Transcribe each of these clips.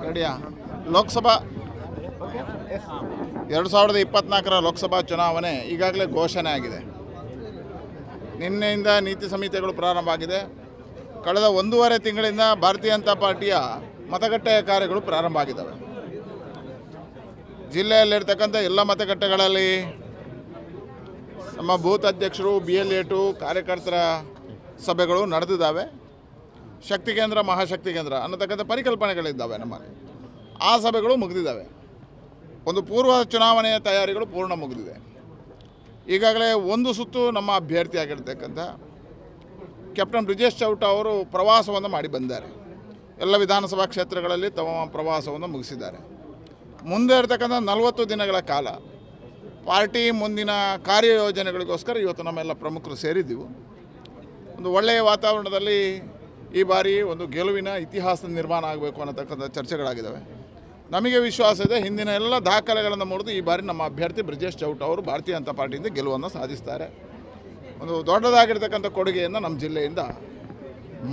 ರೆಡಿಯಾ? ಲೋಕಸಭಾ 2024 ಲೋಕಸಭಾ ಚುನಾವಣೆ ಈಗಾಗಲೇ ಘೋಷಣೆ ಆಗಿದೆ. ನಿನ್ನೆಯಿಂದ ನೀತಿ ಸಂಹಿತೆಗಳು ಪ್ರಾರಂಭ ಆಗಿದೆ. ಕಳೆದ 1.5 ತಿಂಗಳಿಂದ ಭಾರತೀಯ ಜನತಾ ಪಾರ್ಟಿಯ ಮತಗಟ್ಟೆಯ ಕಾರ್ಯಗಳು ಪ್ರಾರಂಭ ಆಗಿದ್ದಾವೆ. ಜಿಲ್ಲೆಯಲ್ಲಿರ್ತಕ್ಕಂಥ ಎಲ್ಲ ಮತಗಟ್ಟೆಗಳಲ್ಲಿ ನಮ್ಮ ಬೂತ್ ಅಧ್ಯಕ್ಷರು, BLA2 ಕಾರ್ಯಕರ್ತರ ಸಭೆಗಳು ನಡೆದಿದ್ದಾವೆ. ಶಕ್ತಿ ಕೇಂದ್ರ, ಮಹಾಶಕ್ತಿ ಕೇಂದ್ರ ಅನ್ನತಕ್ಕಂಥ ಪರಿಕಲ್ಪನೆಗಳಿದ್ದಾವೆ ನಮ್ಮಲ್ಲಿ. ಆ ಸಭೆಗಳು ಮುಗಿದಿದ್ದಾವೆ. ಒಂದು ಪೂರ್ವ ಚುನಾವಣೆಯ ತಯಾರಿಗಳು ಪೂರ್ಣ ಮುಗಿದಿದೆ. ಈಗಾಗಲೇ ಒಂದು ಸುತ್ತು ನಮ್ಮ ಅಭ್ಯರ್ಥಿಯಾಗಿರ್ತಕ್ಕಂಥ ಕ್ಯಾಪ್ಟನ್ ಬ್ರಿಜೇಶ್ ಚೌಟ ಅವರು ಪ್ರವಾಸವನ್ನು ಮಾಡಿ ಬಂದಿದ್ದಾರೆ. ಎಲ್ಲ ವಿಧಾನಸಭಾ ಕ್ಷೇತ್ರಗಳಲ್ಲಿ ತಮ್ಮ ಪ್ರವಾಸವನ್ನು ಮುಗಿಸಿದ್ದಾರೆ. ಮುಂದೆ ಇರತಕ್ಕಂಥ 40 ದಿನಗಳ ಕಾಲ ಪಾರ್ಟಿ ಮುಂದಿನ ಕಾರ್ಯಯೋಜನೆಗಳಿಗೋಸ್ಕರ ಇವತ್ತು ನಮ್ಮೆಲ್ಲ ಪ್ರಮುಖರು ಸೇರಿದ್ದೀವಿ. ಒಂದು ಒಳ್ಳೆಯ ವಾತಾವರಣದಲ್ಲಿ ಈ ಬಾರಿ ಒಂದು ಗೆಲುವಿನ ಇತಿಹಾಸ ನಿರ್ಮಾಣ ಆಗಬೇಕು ಅನ್ನತಕ್ಕಂಥ ಚರ್ಚೆಗಳಾಗಿದ್ದಾವೆ. ನಮಗೆ ವಿಶ್ವಾಸ ಇದೆ, ಹಿಂದಿನ ಎಲ್ಲ ದಾಖಲೆಗಳನ್ನು ಮುರಿದು ಈ ಬಾರಿ ನಮ್ಮ ಅಭ್ಯರ್ಥಿ ಬ್ರಿಜೇಶ್ ಚೌಟ ಅವರು ಭಾರತೀಯ ಜನತಾ ಪಾರ್ಟಿಯಿಂದ ಗೆಲುವನ್ನು ಸಾಧಿಸ್ತಾರೆ. ಒಂದು ದೊಡ್ಡದಾಗಿರ್ತಕ್ಕಂಥ ಕೊಡುಗೆಯನ್ನು ನಮ್ಮ ಜಿಲ್ಲೆಯಿಂದ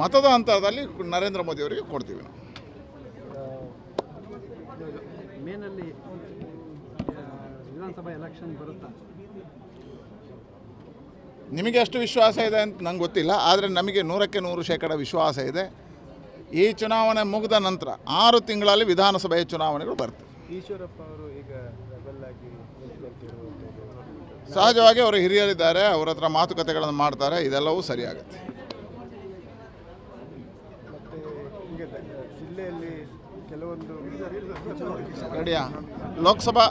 ಮತದ ಹಂತದಲ್ಲಿ ನರೇಂದ್ರ ಮೋದಿ ಅವರಿಗೆ ಕೊಡ್ತೀವಿ. ನಾವು ಮೇನಲ್ಲಿ ವಿಧಾನಸಭಾ ಎಲೆಕ್ಷನ್ ಬರುತ್ತಾ? ನಿಮಗೆ ಎಷ್ಟು ವಿಶ್ವಾಸ ಇದೆ ಅಂತ ನಂಗೆ ಗೊತ್ತಿಲ್ಲ, ಆದರೆ ನಮಗೆ 100% ವಿಶ್ವಾಸ ಇದೆ. ಈ ಚುನಾವಣೆ ಮುಗಿದ ನಂತರ 6 ತಿಂಗಳಲ್ಲಿ ವಿಧಾನಸಭೆಯ ಚುನಾವಣೆಗಳು ಬರ್ತವೆ. ಈಶ್ವರಪ್ಪ ಅವರು ಈಗ ಸಹಜವಾಗಿ ಅವರು ಹಿರಿಯರಿದ್ದಾರೆ, ಅವರ ಹತ್ರ ಮಾತುಕತೆಗಳನ್ನು ಮಾಡ್ತಾರೆ, ಇದೆಲ್ಲವೂ ಸರಿಯಾಗುತ್ತೆ. ಜಿಲ್ಲೆಯಲ್ಲಿ ಕೆಲವೊಂದು ರೆಡಿಯಾ? ಲೋಕಸಭಾ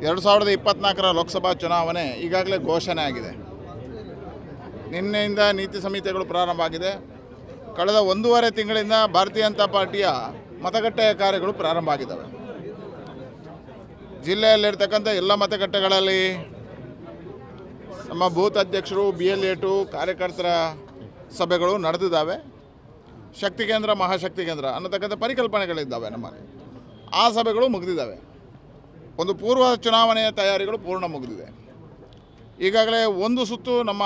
2024 ಲೋಕಸಭಾ ಚುನಾವಣೆ ಈಗಾಗಲೇ ಘೋಷಣೆ ಆಗಿದೆ. ನಿನ್ನೆಯಿಂದ ನೀತಿ ಸಂಹಿತೆಗಳು ಪ್ರಾರಂಭ ಆಗಿದೆ. ಕಳೆದ 1.5 ತಿಂಗಳಿಂದ ಭಾರತೀಯ ಜನತಾ ಪಾರ್ಟಿಯ ಮತಗಟ್ಟೆಯ ಕಾರ್ಯಗಳು ಪ್ರಾರಂಭ ಆಗಿದ್ದಾವೆ. ಜಿಲ್ಲೆಯಲ್ಲಿರ್ತಕ್ಕಂಥ ಎಲ್ಲ ಮತಗಟ್ಟೆಗಳಲ್ಲಿ ನಮ್ಮ ಬೂತ್ ಅಧ್ಯಕ್ಷರು, BLA2 ಕಾರ್ಯಕರ್ತರ ಸಭೆಗಳು ನಡೆದಿದ್ದಾವೆ. ಶಕ್ತಿ ಕೇಂದ್ರ, ಮಹಾಶಕ್ತಿ ಕೇಂದ್ರ ಅನ್ನತಕ್ಕಂಥ ಪರಿಕಲ್ಪನೆಗಳಿದ್ದಾವೆ ನಮ್ಮಲ್ಲಿ. ಆ ಸಭೆಗಳು ಮುಗಿದಿದ್ದಾವೆ. ಒಂದು ಪೂರ್ವ ಚುನಾವಣೆಯ ತಯಾರಿಗಳು ಪೂರ್ಣ ಮುಗಿದಿದೆ. ಈಗಾಗಲೇ ಒಂದು ಸುತ್ತು ನಮ್ಮ